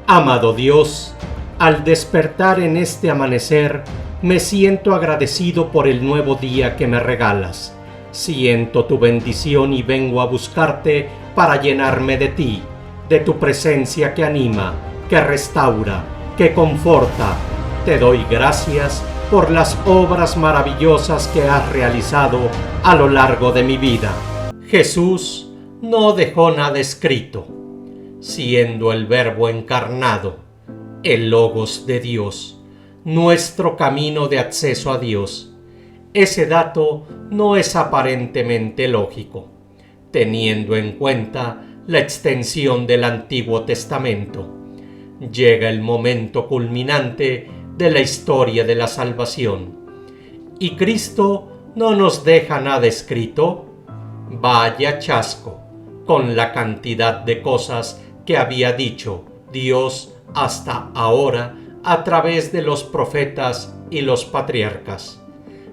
Amado Dios, al despertar en este amanecer, me siento agradecido por el nuevo día que me regalas. Siento tu bendición y vengo a buscarte para llenarme de ti, de tu presencia que anima, que restaura, que conforta. Te doy gracias por las obras maravillosas que has realizado a lo largo de mi vida. Jesús no dejó nada escrito, siendo el Verbo encarnado, el Logos de Dios, nuestro camino de acceso a Dios. Ese dato no es aparentemente lógico, teniendo en cuenta la extensión del Antiguo Testamento. Llega el momento culminante de la historia de la salvación. ¿Y Cristo no nos deja nada escrito? Vaya chasco, con la cantidad de cosas que había dicho Dios hasta ahora a través de los profetas y los patriarcas.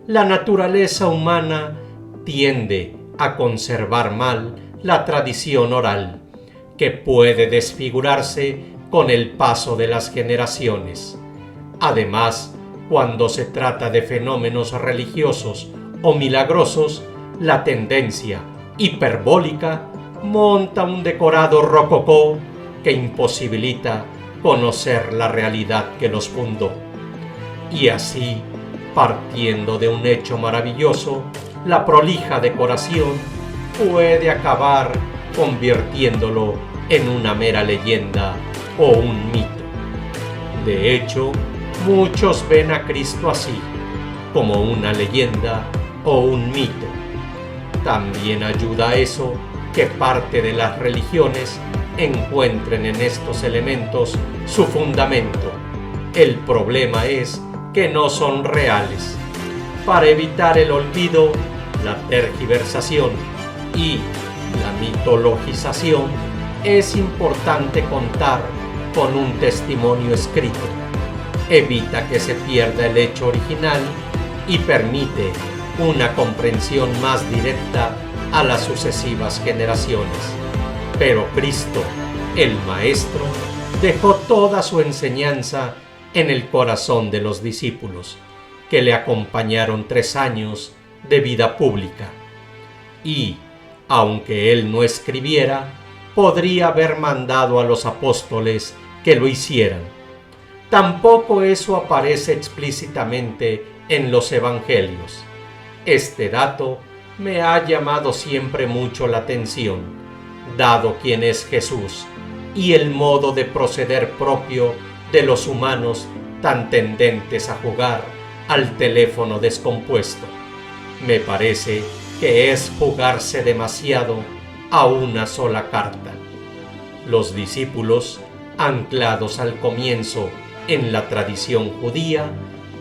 La naturaleza humana tiende a conservar mal la tradición oral, que puede desfigurarse con el paso de las generaciones. Además, cuando se trata de fenómenos religiosos o milagrosos, la tendencia hiperbólica monta un decorado rococó que imposibilita conocer la realidad que los fundó. Y así, partiendo de un hecho maravilloso, la prolija decoración puede acabar convirtiéndolo en una mera leyenda o un mito. De hecho, muchos ven a Cristo así, como una leyenda o un mito. También ayuda a eso que parte de las religiones encuentren en estos elementos su fundamento. El problema es que no son reales. Para evitar el olvido, la tergiversación y la mitologización, es importante contar con un testimonio escrito. Evita que se pierda el hecho original y permite una comprensión más directa a las sucesivas generaciones. Pero Cristo, el Maestro, dejó toda su enseñanza en el corazón de los discípulos, que le acompañaron 3 años de vida pública. Y, aunque él no escribiera, podría haber mandado a los apóstoles que lo hicieran. Tampoco eso aparece explícitamente en los evangelios. Este dato me ha llamado siempre mucho la atención, dado quién es Jesús y el modo de proceder propio de los humanos tan tendentes a jugar al teléfono descompuesto. Me parece que es jugarse demasiado a una sola carta. Los discípulos, anclados al comienzo en la tradición judía,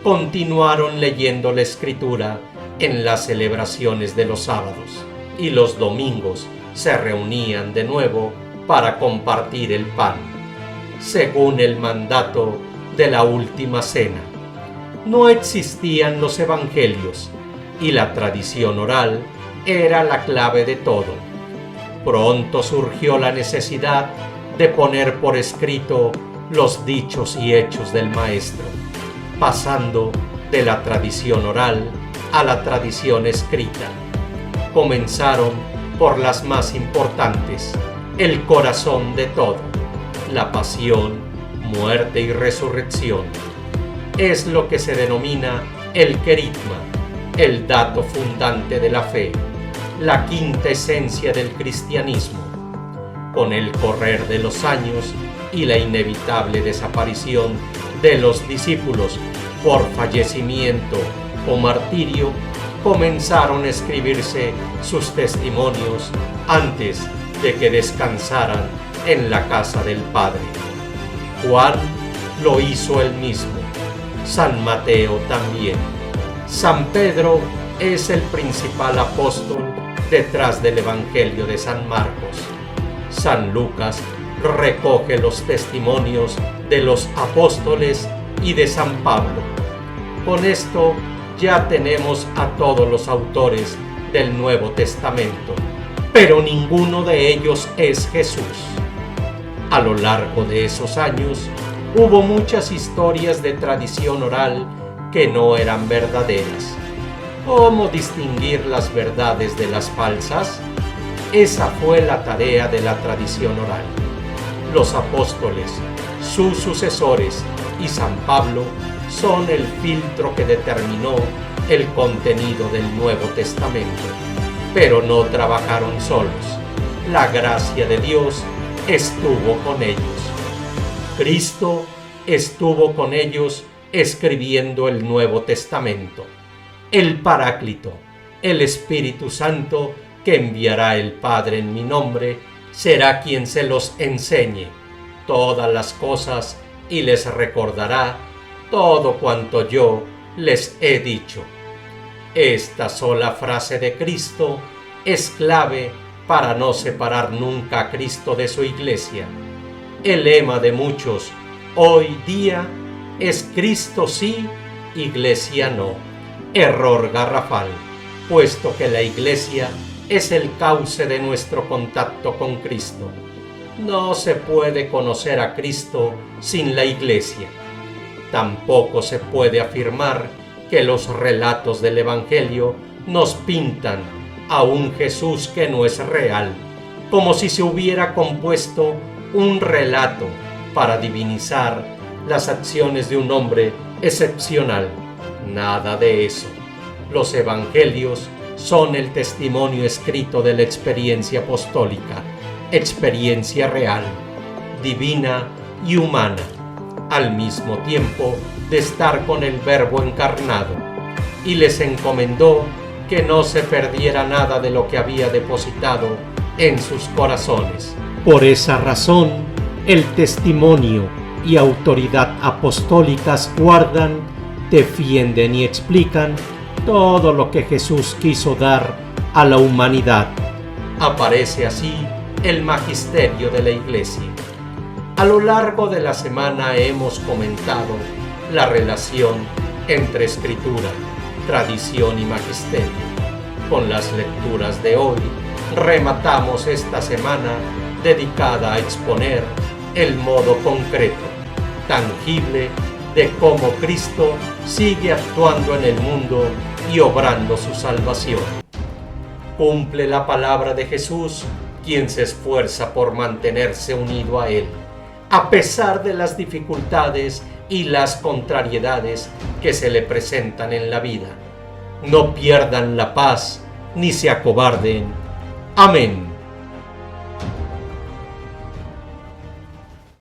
continuaron leyendo la Escritura en las celebraciones de los sábados, y los domingos se reunían de nuevo para compartir el pan, según el mandato de la última cena. No existían los evangelios, y la tradición oral era la clave de todo. Pronto surgió la necesidad de poner por escrito los dichos y hechos del Maestro, pasando de la tradición oral a la tradición escrita. Comenzaron por las más importantes, el corazón de todo, la pasión, muerte y resurrección. Es lo que se denomina el querigma, el dato fundante de la fe, la quinta esencia del cristianismo. Con el correr de los años y la inevitable desaparición de los discípulos por fallecimiento o martirio, comenzaron a escribirse sus testimonios antes de que descansaran en la casa del Padre. Juan lo hizo él mismo, San Mateo también. San Pedro es el principal apóstol detrás del Evangelio de San Marcos. San Lucas recoge los testimonios de los apóstoles y de San Pablo. Con esto ya tenemos a todos los autores del Nuevo Testamento, pero ninguno de ellos es Jesús. A lo largo de esos años, hubo muchas historias de tradición oral que no eran verdaderas. ¿Cómo distinguir las verdades de las falsas? Esa fue la tarea de la tradición oral. Los apóstoles, sus sucesores y San Pablo son el filtro que determinó el contenido del Nuevo Testamento. Pero no trabajaron solos. La gracia de Dios estuvo con ellos. Cristo estuvo con ellos escribiendo el Nuevo Testamento. El Paráclito, el Espíritu Santo que enviará el Padre en mi nombre, será quien se los enseñe todas las cosas y les recordará todo cuanto yo les he dicho. Esta sola frase de Cristo es clave para no separar nunca a Cristo de su iglesia. El lema de muchos hoy día es Cristo sí, iglesia no. Error garrafal, puesto que la iglesia es el cauce de nuestro contacto con Cristo. No se puede conocer a Cristo sin la iglesia. Tampoco se puede afirmar que los relatos del Evangelio nos pintan a un Jesús que no es real, como si se hubiera compuesto un relato para divinizar las acciones de un hombre excepcional. Nada de eso. Los Evangelios son el testimonio escrito de la experiencia apostólica, experiencia real, divina y humana, al mismo tiempo de estar con el Verbo encarnado, y les encomendó que no se perdiera nada de lo que había depositado en sus corazones. Por esa razón, el testimonio y autoridad apostólicas guardan, defienden y explican todo lo que Jesús quiso dar a la humanidad. Aparece así el magisterio de la Iglesia. A lo largo de la semana hemos comentado la relación entre escritura, tradición y magisterio. Con las lecturas de hoy, rematamos esta semana dedicada a exponer el modo concreto, tangible, de cómo Cristo sigue actuando en el mundo y obrando su salvación. Cumple la palabra de Jesús quien se esfuerza por mantenerse unido a Él, a pesar de las dificultades y las contrariedades que se le presentan en la vida. No pierdan la paz ni se acobarden. Amén.